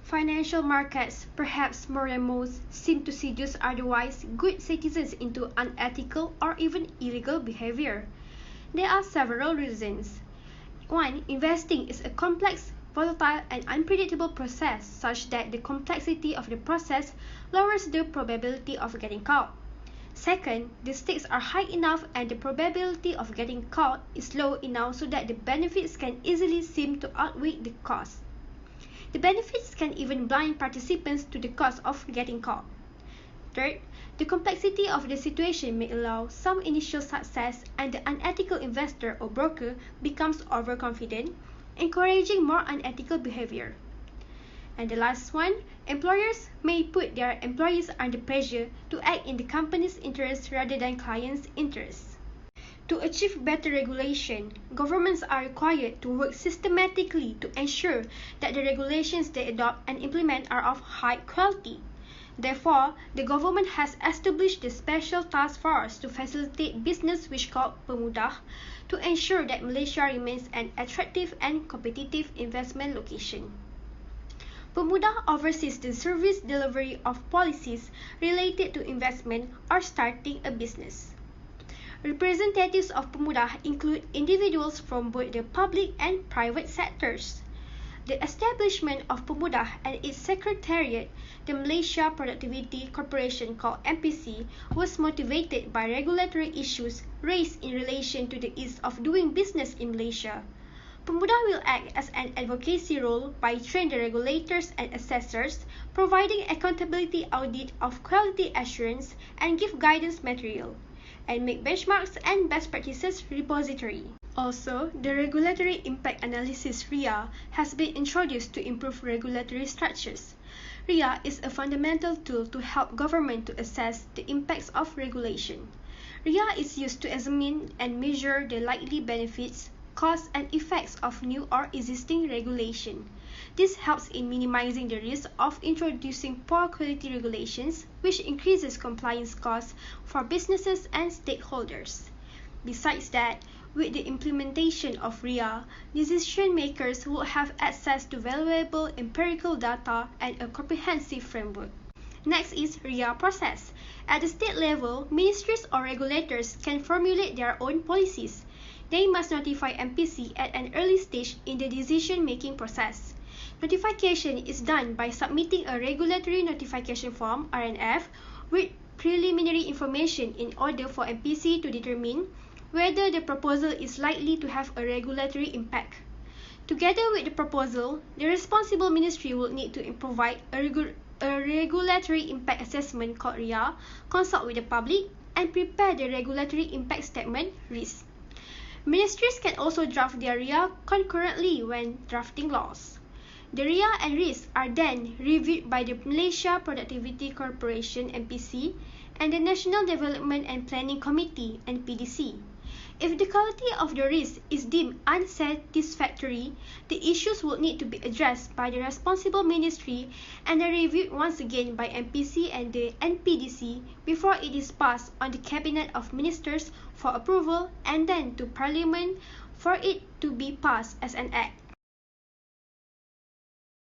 Financial markets, perhaps more than most, seem to seduce otherwise good citizens into unethical or even illegal behavior. There are several reasons. 1. Investing is a complex, volatile, and unpredictable process such that the complexity of the process lowers the probability of getting caught. Second, the stakes are high enough and the probability of getting caught is low enough so that the benefits can easily seem to outweigh the cost. The benefits can even blind participants to the cost of getting caught. Third, the complexity of the situation may allow some initial success and the unethical investor or broker becomes overconfident, encouraging more unethical behavior. And the last one, employers may put their employees under pressure to act in the company's interest rather than clients' interests. To achieve better regulation, governments are required to work systematically to ensure that the regulations they adopt and implement are of high quality. Therefore, the government has established the Special Task Force to facilitate business which called Pemudah to ensure that Malaysia remains an attractive and competitive investment location. Pemudah oversees the service delivery of policies related to investment or starting a business. Representatives of Pemudah include individuals from both the public and private sectors. The establishment of Pemudah and its secretariat, the Malaysia Productivity Corporation called MPC, was motivated by regulatory issues raised in relation to the ease of doing business in Malaysia. Pemudah will act as an advocacy role by training the regulators and assessors, providing accountability audit of quality assurance and give guidance material, and make benchmarks and best practices repository. Also, the Regulatory Impact Analysis (RIA) has been introduced to improve regulatory structures. RIA is a fundamental tool to help government to assess the impacts of regulation. RIA is used to examine and measure the likely benefits, costs, and effects of new or existing regulation. This helps in minimizing the risk of introducing poor quality regulations, which increases compliance costs for businesses and stakeholders. Besides that, with the implementation of RIA, decision makers will have access to valuable empirical data and a comprehensive framework. Next is RIA process. At the state level, ministries or regulators can formulate their own policies. They must notify MPC at an early stage in the decision-making process. Notification is done by submitting a Regulatory Notification Form (RNF) with preliminary information in order for MPC to determine whether the proposal is likely to have a regulatory impact. Together with the proposal, the responsible ministry will need to provide a regulatory impact assessment called RIA, consult with the public, and prepare the regulatory impact statement (RIS). Ministries can also draft their RIA concurrently when drafting laws. The RIA and RIS are then reviewed by the Malaysia Productivity Corporation (MPC) and the National Development and Planning Committee (NPDC). If the quality of the RIS is deemed unsatisfactory, the issues will need to be addressed by the responsible ministry and are reviewed once again by MPC and the NPDC before it is passed on the Cabinet of Ministers for approval and then to Parliament for it to be passed as an act.